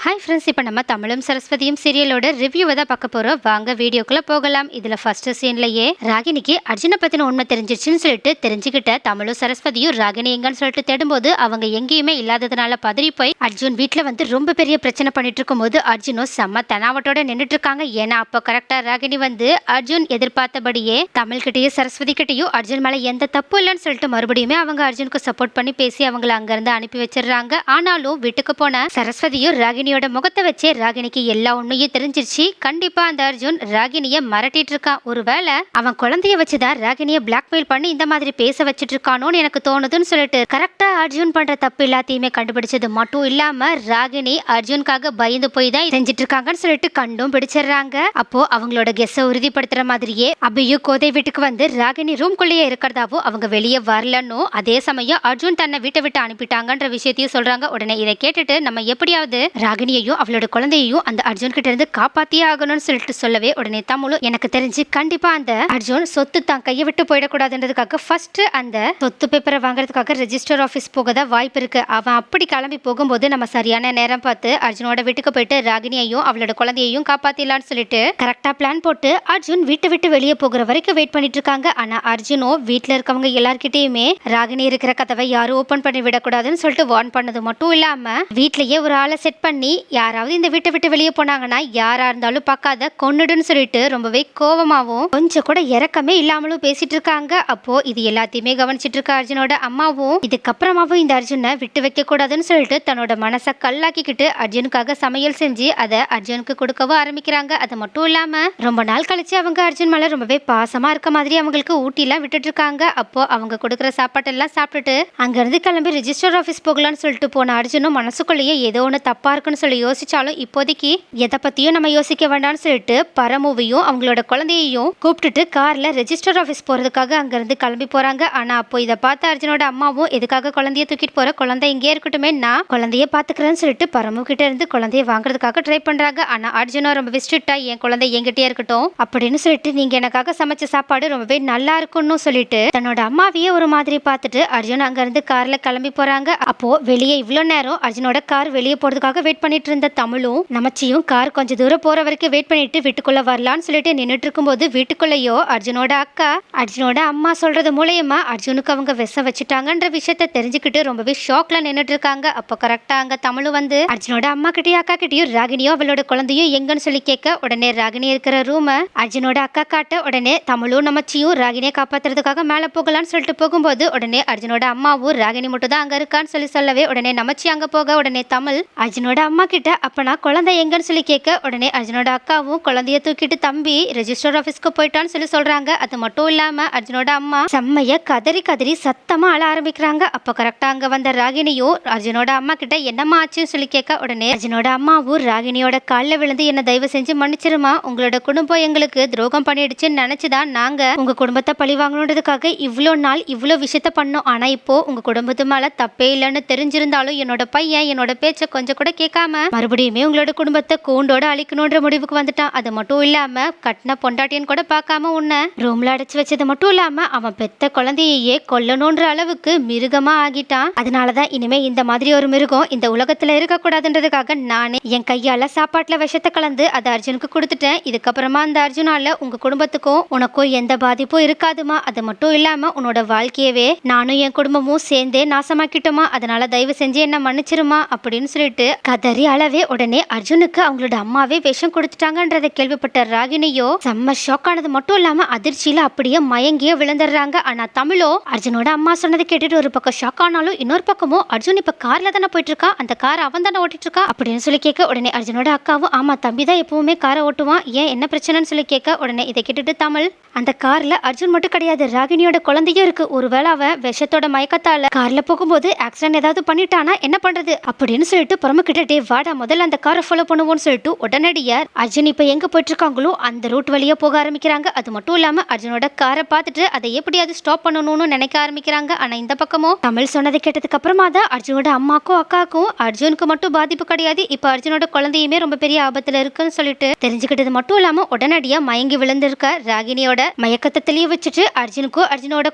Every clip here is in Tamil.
ஹாய் ஃப்ரெண்ட்ஸ், இப்போ நம்ம தமிழும் சரஸ்வதியும் சீரியலோட ரிவ்யூவை தான் பார்க்க போகிறோம். வாங்க வீடியோக்குள்ளே போகலாம். இதில் ஃபர்ஸ்ட் சீன்லேயே ராகினிக்கு அர்ஜுனை பற்றின உண்மை தெரிஞ்சிச்சுன்னு சொல்லிட்டு தெரிஞ்சுக்கிட்ட தமிழும் சரஸ்வதியும் ராகினி எங்கன்னு சொல்லிட்டு தேடும்போது அவங்க எங்கேயுமே இல்லாததுனால பதறி போய் அர்ஜுன் வீட்டில் வந்து ரொம்ப பெரிய பிரச்சனை பண்ணிட்டு இருக்கும்போது அர்ஜுனும் செம்ம தெனாவட்டோட நின்றுட்டு இருக்காங்க. ஏன்னா அப்போ கரெக்டாக ராகினி வந்து அர்ஜுன் எதிர்பார்த்தபடியே தமிழ்கிட்டையும் சரஸ்வதி கிட்டையும் அர்ஜுன் மேலே எந்த தப்பு இல்லைன்னு சொல்லிட்டு மறுபடியுமே அவங்க அர்ஜுனுக்கு சப்போர்ட் பண்ணி பேசி அவங்கள அங்கேருந்து அனுப்பி வச்சிடுறாங்க. ஆனாலும் வீட்டுக்கு போன சரஸ்வதியும் ராகினி முகத்தை வச்சே ராகினிக்கு எல்லா உண்மையும் தெரிஞ்சிருச்சு. கண்டிப்பா அந்த அர்ஜுன் ராகினிய மிரட்டிட்டு இருக்கான். ஒருவேளை அவன் குழந்தைய வச்சுதான் ராகினிய பிளாக்மெயில் பண்ணி இந்த மாதிரி பேச வச்சிட்டு இருக்கானோன்னு எனக்கு தோணுதுன்னு சொல்லிட்டு கரெக்டா அர்ஜுன் பண்ற தப்பு எல்லாத்தையுமே கண்டுபிடிச்சது மட்டும் இல்லாம ராகினி அர்ஜுனுக்காக பயந்து போய் தான் செஞ்சிட்டு இருக்காங்கன்னு சொல்லிட்டு கண்டும் பிடிச்சிடுறாங்க. அப்போ அவங்களோட கெஸ்ஸை உறுதிப்படுத்துற மாதிரியே அபியும் கோதை வீட்டுக்கு வந்து ராகினி ரூம்குள்ளேயே இருக்கிறதாவும் அவங்க வெளியே வரலன்னு அதே சமயம் அர்ஜுன் தன்னை வீட்டை விட்டு அனுப்பிட்டாங்கன்ற விஷயத்தையும் சொல்றாங்க. உடனே இதை கேட்டுட்டு நம்ம எப்படியாவது ராகினியையும் அவளோட குழந்தையையும் அந்த அர்ஜுன் கிட்ட இருந்து காப்பாத்தியே ஆகணும்னு சொல்லிட்டு சொல்லவே உடனே தமிழும் எனக்கு தெரிஞ்சு கண்டிப்பா அந்த அர்ஜுன் சொத்து தான் கையை விட்டு போயிடக்கூடாதுன்றதுக்காக ஃபர்ஸ்ட் அந்த சொத்து பேப்பரை வாங்குறதுக்காக ரெஜிஸ்டர் ஆஃபீஸ் போக தான் வாய்ப்பு இருக்கு. அவன் அப்படி கிளம்பி போகும்போது நம்ம சரியான நேரம் பார்த்து அர்ஜுனோட வீட்டுக்கு போயிட்டு ராகினியையும் அவளோட குழந்தையையும் காப்பாத்திடலான்னு சொல்லிட்டு கரெக்டா பிளான் போட்டு அர்ஜுன் வீட்டை விட்டு வெளியே போகிற வரைக்கும் வெயிட் பண்ணிட்டு இருக்காங்க. ஆனா அர்ஜுனும் வீட்டுல இருக்கவங்க எல்லார்கிட்டயுமே ராகினி இருக்கிற கதவை யாரும் ஓபன் பண்ணி விடக்கூடாதுன்னு சொல்லிட்டு வார்ன் பண்ணது மட்டும் இல்லாம வீட்லயே ஒரு ஆளை செட் பண்ணி யாராவது இந்த வீட்டை விட்டு வெளியே போனாங்கன்னா யாரா இருந்தாலும் பார்க்காத கொன்னுடுன்னு சொல்லிட்டு ரொம்பவே கோவமாவும் கொஞ்சம் கூட இறக்கமே இல்லாமலும் பேசிட்டு இருக்காங்க. அப்போ இது எல்லாத்தையுமே கவனிச்சிட்டு இருக்க அர்ஜுனோட அம்மாவும் இதுக்கப்புறமாவும் இந்த அர்ஜுனை விட்டு வைக்க கூடாதுன்னு சொல்லிட்டு தன்னோட மனசை கல்லாக்கிக்கிட்டு அர்ஜுனுக்காக சமையல் செஞ்சு அதை அர்ஜுனுக்கு கொடுக்கவும் ஆரம்பிக்கிறாங்க. அது மட்டும் இல்லாம ரொம்ப நாள் கழிச்சு அவங்க அர்ஜுன் மேல ரொம்பவே பாசமா இருக்க மாதிரி அவங்களுக்கு ஊட்டிலாம் விட்டுட்டு இருக்காங்க. அப்போ அவங்க கொடுக்குற சாப்பாட்டெல்லாம் சாப்பிட்டுட்டு அங்கிருந்து கிளம்பி ரெஜிஸ்டர் ஆஃபீஸ் போகலான்னு சொல்லிட்டு போன அர்ஜுனும் மனசுக்குள்ளேயே ஏதோ ஒன்று தப்பா இருக்குன்னு சொல்லி யோசிச்சாலும் இப்போதைக்கு எதை பத்தியும் நம்ம யோசிக்க வேண்டாம்னு சொல்லிட்டு பரமுவையும் அவங்களோட குழந்தையையும் கூப்பிட்டுட்டு கார்ல ரெஜிஸ்டர் ஆஃபீஸ் போறதுக்காக அங்கிருந்து கிளம்பி போறாங்க. ஆனா அப்போ இதை பார்த்து அர்ஜுனோட அம்மாவும் எதுக்காக குழந்தைய தூக்கிட்டு போற, குழந்தை இங்கே இருக்கட்டுமே, நான் குழந்தைய பாத்துக்கிறேன்னு சொல்லிட்டு பரமு கிட்ட இருந்து குழந்தைய வாங்குறதுக்காக ட்ரை பண்றாங்க. ஆனா அர்ஜுனா ரொம்ப ஸ்ட்ரிக்ட்டா என் குழந்தை என்கிட்டயே இருக்கட்டும் அப்படின்னு சொல்லிட்டு நீங்க எனக்காக சமைச்ச சாப்பாடு ரொம்பவே நல்லா இருக்கும்னு சொல்லிட்டு தன்னோட அம்மாவையே ஒரு மாதிரி பார்த்துட்டு அர்ஜுன் அங்க இருந்து கார்ல கிளம்பி போறாங்க. அப்போ வெளியே இவ்வளவு நேரம் அர்ஜுனோட கார் வெளியே போறதுக்காக வெயிட் பண்ணிட்டு இருந்த தமிழும் நமச்சியும் கார் கொஞ்சம் தூரம் போற வரைக்கும் வெயிட் பண்ணிட்டு வீட்டுக்குள்ள வரலான்னு சொல்லிட்டு நின்றுட்டு இருக்கும்போது வீட்டுக்குள்ளேயோ அர்ஜுனோட அக்கா அர்ஜுனோட அம்மா சொல்றது மூலயமா அர்ஜுனுக்கு அவங்க விஷம் வச்சுட்டாங்கன்ற விஷயத்த தெரிஞ்சுக்கிட்டு ரொம்பவே ஷாக்ல நின்றுட்டு இருக்காங்க. அப்போ கரெக்டா அங்க தமிழும் வந்து அர்ஜுனோட அம்மா கிட்டயும் அக்கா கிட்டயும் ராகினியோ அவளோட குழந்தையும் எங்கன்னு சொல்லி கேட்க உடனே ராகினி இருக்கிற ரூம அர்ஜுனோட அக்கா காட்ட உடனே தமிழும் நமச்சியும் ராகினியை காப்பாத்துறதுக்காக மேல போகலான்னு சொல்லிட்டு போகும்போது உடனே அர்ஜுனோட அம்மாவும் ராகினி மட்டும் தான் அங்க இருக்கான்னு சொல்லவே உடனே நமச்சி அங்க போக உடனே தமிழ் அர்ஜுனோட அம்மா கிட்ட அப்பனா குழந்தை எங்கன்னு சொல்லி கேட்க உடனே அர்ஜுனோட அக்காவும் குழந்தைய தூக்கிட்டு தம்பி ரெஜிஸ்டர் ஆஃபீஸ்க்கு போயிட்டான்னு சொல்றாங்க. அது மட்டும் இல்லாம அர்ஜுனோட அம்மா செம்மைய கதறி கதறி சத்தமா அழ ஆரம்பிக்கிறாங்க. அப்ப கரெக்டா அங்க வந்த ராகினியும் அர்ஜுனோட அம்மா கிட்ட என்னம்மா ஆச்சுன்னு சொல்லி கேட்க உடனே அர்ஜுனோட அம்மாவும் ராகினியோட காலில் விழுந்து என்ன தயவு செஞ்சு மன்னிச்சிருமா, உங்களோட குடும்பம் எங்களுக்கு துரோகம் பண்ணிடுச்சுன்னு நினைச்சுதான் நாங்க உங்க குடும்பத்தை பழி வாங்கணுன்றதுக்காக இவ்வளோ நாள் இவ்வளோ விஷயத்த பண்ணோம். ஆனா இப்போ உங்க குடும்பத்து மேல தப்பே இல்லைன்னு தெரிஞ்சிருந்தாலும் என்னோட பையன் என்னோட பேச்ச கொஞ்சம் கூட கேட்காம மறுபடியுமே உங்களோட குடும்பத்தை கூண்டோட அழிக்கணும்ன்ற முடிவுக்கு வந்துட்டான். அது மட்டும் இல்லாம கட்டின பொண்டாட்டியன் கூட பார்க்காம உன்னை ரூம்ல அடைச்சு வச்சது மட்டும் இல்லாம அவன் பெத்த குழந்தையே கொல்லணும்ன்ற அளவுக்கு மிருகமா ஆகிட்டான். அதனாலதான் இனிமே இந்த மாதிரி ஒரு மிருகம் இந்த உலகத்துல இருக்க கூடாதுன்றதுக்காக நானே என் கையால சாப்பாட்டுல விஷத்தை கலந்து அதை அர்ஜுனுக்கு கொடுத்துட்டேன். இதுக்கப்புறமா அந்த அர்ஜுனால உங்க குடும்பத்துக்கும் உனக்கும் எந்த பாதிப்பும் இருக்காதுமா. அது மட்டும் இல்லாம உன்னோட வாழ்க்கையவே நானும் என் குடும்பமும் சேர்ந்தே நாசமாக்கிட்டோமா, அதனால தயவு செஞ்சு என்ன மன்னிச்சிருமா அப்படின்னு சொல்லிட்டு கதறி அளவே உடனே அர்ஜுனுக்கு அவங்களோட அம்மாவே விஷம் கொடுத்துட்டாங்கன்றதை கேள்விப்பட்ட ராகினியோ செம்ம ஷாக் ஆனது மட்டும் இல்லாம அதிர்ச்சியில அப்படியே மயங்கிய விழுந்துடுறாங்க. ஆனா தமிழோ அர்ஜுனோட அம்மா சொன்னதை கேட்டுட்டு ஒரு பக்கம் ஷாக் ஆனாலும் இன்னொரு பக்கமும் அர்ஜுன் இப்ப கார்ல தானே போயிட்டு இருக்கா, அந்த கார் அவன் தானே ஓட்டிட்டு இருக்கா அப்படின்னு சொல்லி கேட்க உடனே அர்ஜுனோட அக்காவும் ஆமா தம்பி தான் எப்பவுமே காரை ஓட்டுவான், ஏன் என்ன பிரச்சனைன்னு சொல்லி கேட்க உடனே இதை கேட்டுட்டு தமிழ் அந்த கார்ல அர்ஜுன் மட்டும் கிடையாது ராகினியோட குழந்தையும் இருக்கு, ஒருவேளை அவன் விஷத்தோட மயக்கத்தால கார்ல போகும்போது ஆக்சிடென்ட் ஏதாவது பண்ணிட்டானா என்ன பண்றது அப்படின்னு சொல்லிட்டு புறமு கிட்டே வாடா முதல்ல அந்த காரை ஃபாலோ பண்ணுவோம்னு சொல்லிட்டு உடனடியா அர்ஜுன் இப்ப எங்க போயிட்டு இருக்காங்களோ அந்த ரூட் வழியா போக ஆரம்பிக்கிறாங்க. அது மட்டும் இல்லாம அர்ஜுனோட காரை பார்த்துட்டு அதை எப்படியாவது ஸ்டாப் பண்ணணும்னு நினைக்க ஆரம்பிக்கிறாங்க. ஆனா இந்த பக்கமும் தமிழ் சொன்னதை கேட்டதுக்கு அப்புறமா தான் அர்ஜுனோட அம்மாக்கும் அக்காக்கும் அர்ஜுனுக்கு மட்டும் பாதிப்பு கிடையாது, இப்ப அர்ஜுனோட குழந்தையுமே ரொம்ப பெரிய ஆபத்துல இருக்குன்னு சொல்லிட்டு தெரிஞ்சுக்கிட்டது மட்டும் இல்லாம உடனடியா மயங்கி விழுந்திருக்க ராகினியோட மயக்கத்தை தெளிய வச்சுட்டு அர்ஜுனுக்கும் அர்ஜுனோட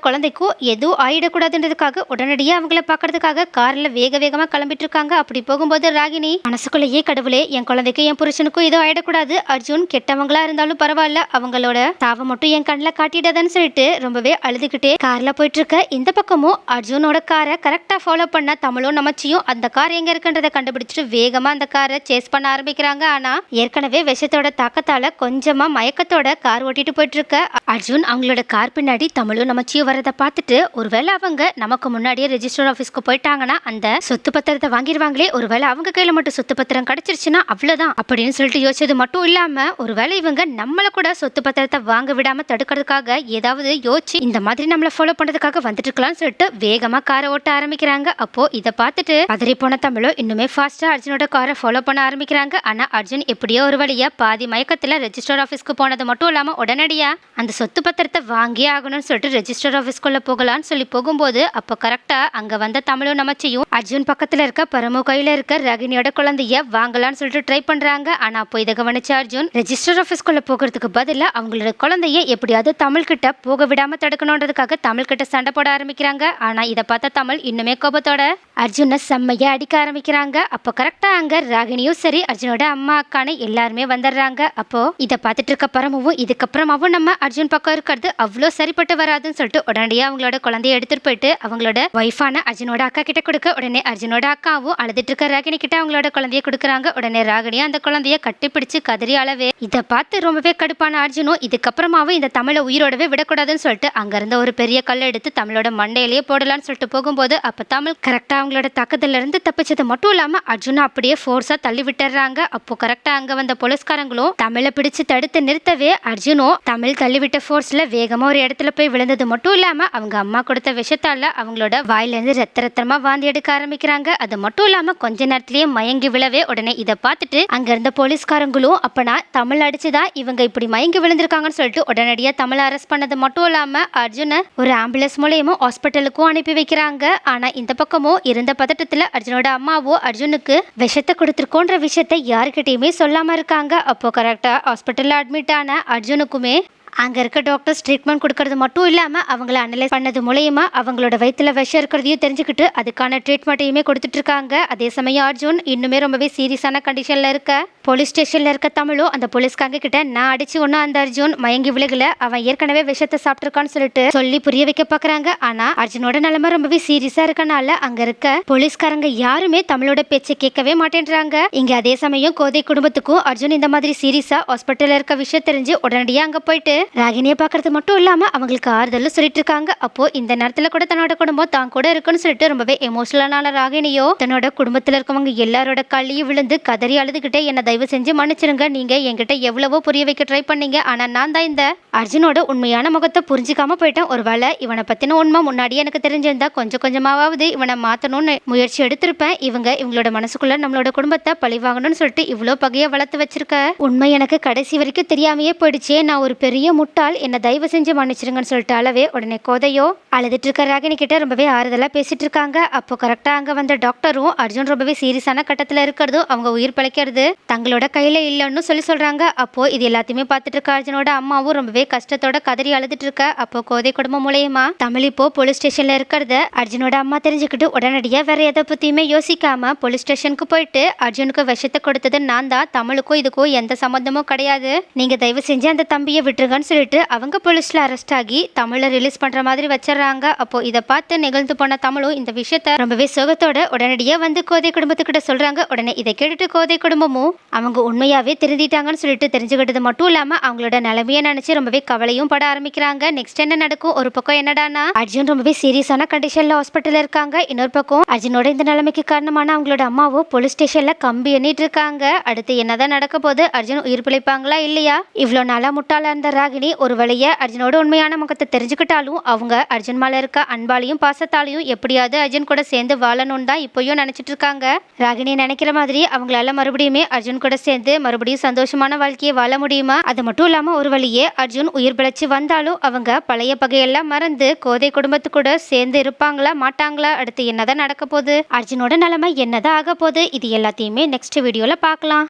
குழந்தைக்கும் எதுவும் ஆயிடக்கூடாதுன்றதுக்காக உடனடியா அவங்கள பாக்குறதுக்காக கார்ல வேக வேகமா கிளம்பிட்டு இருக்காங்க. அப்படி போகும்போது ராகினி மனசுக்குள்ளேயே கடவுளே என் குழந்தைக்கு என் புருஷனுக்கும் ஏதோ ஆயிடக்கூடாது, அர்ஜுன் கெட்டவங்களா இருந்தாலும் பரவாயில்ல, அவங்களோட தாவை மட்டும் என் கண்ணில் காட்டிடாதன்னு சொல்லிட்டு ரொம்பவே அழுதுகிட்டே கார்ல போயிட்டு இருக்க. இந்த பக்கமும் அர்ஜுனோட காரை கரெக்டா ஃபாலோ பண்ண தமிழும் நமச்சியும் அந்த கார் எங்க இருக்குன்றதை கண்டுபிடிச்சிட்டு வேகமா அந்த காரை சேஸ் பண்ண ஆரம்பிக்கிறாங்க. ஆனா ஏற்கனவே விஷத்தோட தாக்கத்தால கொஞ்சமா மயக்கத்தோட கார் ஓட்டிட்டு போயிட்டு இருக்க அர்ஜுன் அவங்களோட கார் பின்னாடி தமிழும் நமச்சியும் வரதை பார்த்துட்டு, ஒருவேளை அவங்க நமக்கு முன்னாடியே ரெஜிஸ்டர் ஆபீஸ்க்கு போயிட்டாங்கன்னா அந்த சொத்து பத்திரத்தை வாங்கிடுவாங்களே, ஒருவேளை அவங்க கையில மட்டும் சொத்து பத்திரம் கிடைச்சிருச்சுன்னா அவ்வளவுதான் அப்படின்னு சொல்லிட்டு யோசிச்சது மட்டும் இல்லாம, ஒருவேளை இவங்க நம்மள கூட சொத்து பத்திரத்தை வாங்க விடாம தடுக்கிறதுக்காக ஏதாவது யோசிச்சு இந்த மாதிரி நம்மள ஃபாலோ பண்றதுக்காக வந்துட்டு இருக்கலாம்னு சொல்லிட்டு வேகமா காரை ஓட்ட ஆரம்பிக்கிறாங்க. அப்போ இதை பார்த்துட்டு பதறி போன தமிழோ இன்னுமே ஃபாஸ்டா அர்ஜுனோட காரை ஃபாலோ பண்ண ஆரம்பிக்கிறாங்க. ஆனா அர்ஜுன் எப்படியோ ஒரு வழியா பாதி மயக்கத்துல ரெஜிஸ்டர் ஆபீஸ்க்கு போனது மட்டும் இல்லாம உடனடியா அந்த சொத்து பத்திரத்தை வாங்கியே ஆகணும்னு சொல்லிட்டு ரெஜிஸ்டர் ஆபீஸ்க்குள்ள போகலான்னு சொல்லி போகும்போது, அப்போ கரெக்டா அங்க வந்த தமிழும் நமச்சியும் அர்ஜுன் பக்கத்துல இருக்க பரமு கையில இருக்க ரகினியோட குழந்தைய வாங்கலான்னு சொல்லிட்டு ட்ரை பண்றாங்க. ஆனா அப்போ இதை கவனிச்ச அர்ஜுன் ரெஜிஸ்டர் ஆபீஸ்க்குள்ள போகிறதுக்கு பதிலா அவங்களோட குழந்தைய எப்படியாவது தமிழ் கிட்ட போக விடாம தடுக்கணும்ன்றதுக்காக தமிழ் கிட்ட சண்டை போட ஆரம்பிக்கிறாங்க. ஆனா இதை பார்த்த தமிழ் இன்னுமே கோபத்தோட அர்ஜுனை செம்மையா அடிக்க ஆரம்பிக்கிறாங்க. அப்போ கரெக்டா அங்க ராகினியும் சரி அர்ஜுனோட அம்மா அக்கானு எல்லாருமே வந்துடுறாங்க. அப்போ இதை பார்த்துட்டு இருக்க பரமுவும் இதுக்கப்புறமாவும் நம்ம அர்ஜுன் பக்கம் இருக்கிறது அவ்வளோ சரிப்பட்டு வராதுன்னு சொல்லிட்டு உடனடியா அவங்களோட குழந்தைய எடுத்துட்டு போயிட்டு அவங்களோட ஒய்ஃபான அர்ஜுனோட அக்கா கிட்ட கொடுக்க, உடனே அர்ஜுனோட அக்காவும் அழுதுட்டு இருக்க ராகினி கிட்ட அவங்களோட குழந்தைய கொடுக்குறாங்க. உடனே ராகினியும் அந்த குழந்தைய கட்டிப்பிடிச்சு கதறி அளவே. இதை பார்த்து ரொம்பவே கடுப்பான அர்ஜுனும் இதுக்கப்புறமாவும் இந்த தமிழை உயிரோடவே விடக்கூடாதுன்னு சொல்லிட்டு அங்க இருந்த ஒரு பெரிய கல் எடுத்து தமிழோட மண்டையிலேயே போடலான்னு சொல்லிட்டு போகும்போது, அப்ப தமிழ் கரெக்டா அவங்களோட தாக்கத்துல இருந்து தப்பிச்சது மட்டும் இல்லாம அர்ஜுனா அப்படியே ஃபோர்ஸா தள்ளி விட்டுறாங்க. அப்போ கரெக்டா அங்க வந்த போலீஸ்காரங்களும் தமிழை பிடிச்சு தடுத்து நிறுத்தவே அர்ஜுனும் தமிழ் தள்ளிவிட்ட ஃபோர்ஸ்ல வேகமா ஒரு இடத்துல போய் விழுந்தது மட்டும் இல்லாம அவங்க அம்மா கொடுத்த விஷத்தால அவங்களோட வாயில இருந்து ரத்தமா வாந்தி எடுக்க ஆரம்பிக்கிறாங்க. அது மட்டும் இல்லாம கொஞ்ச நேரத்திலேயே மயங்கி விழவே. உடனே இதை பார்த்துட்டு அங்க இருந்த போலீஸ்காரங்களும் அப்பனா தமிழ் அடிச்சுதான் இவங்க இப்படி மயங்கி விழுந்திருக்காங்கன்னு சொல்லிட்டு உடனடியா தமிழ் அரெஸ்ட் பண்ணது மட்டும் இல்லாம அர்ஜுனை ஒரு ஆம்புலன்ஸ் மூலயமா ஹாஸ்பிட்டலுக்கும் அனுப்பி வைக்கிறாங்க. ஆனா இந்த பக்கமும் இருந்த பதட்டத்துல அர்ஜுனோட அம்மாவோ அர்ஜுனுக்கு விஷத்தை கொடுத்துருக்கோன்ற விஷயத்த யாருக்கிட்டையுமே சொல்லாம இருக்காங்க. அப்போ கரெக்டா ஹாஸ்பிட்டல்ல அட்மிட் ஆன அர்ஜுனுக்குமே அங்க இருக்க டாக்டர்ஸ் ட்ரீட்மெண்ட் கொடுக்கறது மட்டும் இல்லாம அவங்கள அனலைஸ் பண்ணது மூலயமா அவங்களோட வயிற்றுல விஷம் இருக்கிறதையும் தெரிஞ்சுக்கிட்டு அதுக்கான ட்ரீட்மெண்ட்டையுமே கொடுத்துட்டு இருக்காங்க. அதே சமயம் அர்ஜுன் இன்னுமே ரொம்பவே சீரியஸான கண்டிஷன்ல இருக்க போலீஸ் ஸ்டேஷன்ல இருக்க தமிழும் அந்த போலீஸ்காரங்க கிட்ட நான் அடிச்சு ஒன்னும் அந்த அர்ஜுன் மயங்கி விலகல, அவன் ஏற்கனவே விஷத்தை சாப்பிட்டுருக்கான்னு சொல்லிட்டு சொல்லி புரிய வைக்க பாக்குறாங்க. ஆனா அர்ஜுனோட நிலைமை ரொம்பவே சீரியஸா இருக்கனால அங்க இருக்க போலீஸ்காரங்க யாருமே தமிழோட பேச்சை கேட்கவே மாட்டேன்றாங்க. இங்க அதே சமயம் கோதை குடும்பத்துக்கும் அர்ஜுன் இந்த மாதிரி சீரியஸா ஹாஸ்பிட்டல்ல இருக்க விஷயம் தெரிஞ்சு உடனடியா அங்க போயிட்டு ராகினியை பாக்குறது மட்டும் இல்லாம அவங்களுக்கு ஆறுதல் சொல்லிட்டு இருக்காங்க. அப்போ இந்த நேரத்துல கூட தன்னோட குடும்பம் தான் கூட இருக்குன்னு சொல்லிட்டு ரொம்பவே எமோஷனலான ராகினியோ தன்னோட குடும்பத்துல இருக்கவங்க எல்லாரோட கல்லையும் விழுந்து கதறி அழுதுகிட்டே என்ன தயவு செஞ்சு மன்னிச்சிருங்க, நீங்க என்கிட்ட எவ்வளவோ புரிய வைக்க ட்ரை பண்ணீங்க, ஆனா நான் தான் இந்த அர்ஜுனோட உண்மையான முகத்தை புரிஞ்சுக்காம போயிட்டேன். ஒருவேளை இவனை பத்தின உண்மை முன்னாடியே எனக்கு தெரிஞ்சிருந்தா கொஞ்சம் கொஞ்சமாவது இவனை மாத்தணும்னு முயற்சி எடுத்திருப்பேன். இவங்களோட மனசுக்குள்ள நம்மளோட குடும்பத்தை பழிவாங்கணும்னு சொல்லிட்டு இவ்வளோ பகையை வளர்த்து வச்சிருக்க உண்மை எனக்கு கடைசி வரைக்கும் தெரியாமையே போயிடுச்சே, நான் ஒரு பெரிய முட்டாள், என்ன தயவு செஞ்சு மன்னிச்சிருங்கன்னு சொல்லிட்டு அளவே. உடனே கோதையோ அழுதுட்டு இருக்க ராகினி கிட்ட ரொம்பவே ஆறுதலா பேசிட்டு இருக்காங்க. அப்போ கரெக்டா அங்க வந்த டாக்டரும் அர்ஜுன் ரொம்பவே சீரியஸான கட்டத்துல இருக்கிறதும் அவங்க உயிர் பிழைக்கிறது தங்களோட கையில இல்லைன்னு சொல்றாங்க. அப்போ இது எல்லாத்தையுமே பார்த்துட்டு இருக்க அர்ஜுனோட அம்மாவும் ரொம்பவே கஷ்டத்தோட கதறி அழுதுட்டு இருக்க. அப்போ கோதை குடும்பம் மூலயமா தமிழ் இப்போ போலீஸ் ஸ்டேஷன்ல இருக்கிறத அர்ஜுனோட அம்மா தெரிஞ்சுக்கிட்டு உடனடியா வேற எதை பத்தியுமே யோசிக்காம போலீஸ் ஸ்டேஷனுக்கு போயிட்டு அர்ஜுனுக்கு விஷத்தை கொடுத்தது நான் தான், தமிழுக்கும் இதுக்கும் எந்த சம்பந்தமும் கிடையாது, நீங்க தயவு செஞ்சு அந்த தம்பியை விட்டுருங்கன்னு சொல்லிட்டு அவங்க போலீஸ்ல அரெஸ்ட் ஆகி தமிழை ரிலீஸ் பண்ற மாதிரி வச்சிடறாங்க. அப்போ இதை பார்த்து நிகழ்ந்து போன தமிழும் இந்த விஷயத்த ரொம்பவே சோகத்தோட உடனடியா வந்து கோதை குடும்பத்துக்கிட்ட சொல்றாங்க. உடனே இதை கேட்டுட்டு கோதை குடும்பமும் அவங்க உண்மையாவே திருந்திட்டாங்கன்னு சொல்லிட்டு தெரிஞ்சுக்கிட்டது மட்டும் இல்லாம அவங்களோட நிலைமையை நினைச்சு ரொம்பவே கவலையும் பட ஆரம்பிக்கிறாங்க. நெக்ஸ்ட் என்ன நடக்கும், ஒரு பக்கம் என்னடானா அர்ஜுன் ரொம்பவே சீரியஸான கண்டிஷன்ல ஹாஸ்பிட்டல்ல இருக்காங்க, இன்னொரு பக்கம் அர்ஜுனோட இந்த நிலைமைக்கு காரணமான அவங்களோட அம்மாவோ போலீஸ் ஸ்டேஷன்ல கம்பி எண்ணிட்டு இருக்காங்க. அடுத்து என்னதான் நடக்க போது, அர்ஜுன் உயிர் பிழைப்பாங்களா இல்லையா? இவ்வளவு நாளா முட்டாளா இருந்த ராகினி ஒரு வழிய அர்ஜுனோட உண்மையான முகத்தை தெரிஞ்சுக்கிட்டாலும் அவங்க அர்ஜுன் மேல இருக்க அன்பாலையும் பாசத்தாலையும் எப்படியாவது அர்ஜுன் கூட சேர்ந்து வாழணும்னு தான் இப்பயும் நினைச்சிட்டு இருக்காங்க. ராகினி நினைக்கிற மாதிரி அவங்களால மறுபடியுமே அர்ஜுன் கூட சேர்ந்து மறுபடியும் சந்தோஷமான வாழ்க்கையை வாழ முடியுமா? அது மட்டும் இல்லாம ஒரு வழியே அர்ஜுன் உயிர் பிழைச்சு வந்தாலும் அவங்க பழைய பகையெல்லாம் மறந்து கோதை குடும்பத்து கூட சேர்ந்து இருப்பாங்களா மாட்டாங்களா? அடுத்து என்னதான் நடக்க போகுது, அர்ஜுனோட நிலைமை என்னதான் ஆக போகுது, இது எல்லாத்தையுமே நெக்ஸ்ட் வீடியோல பார்க்கலாம்.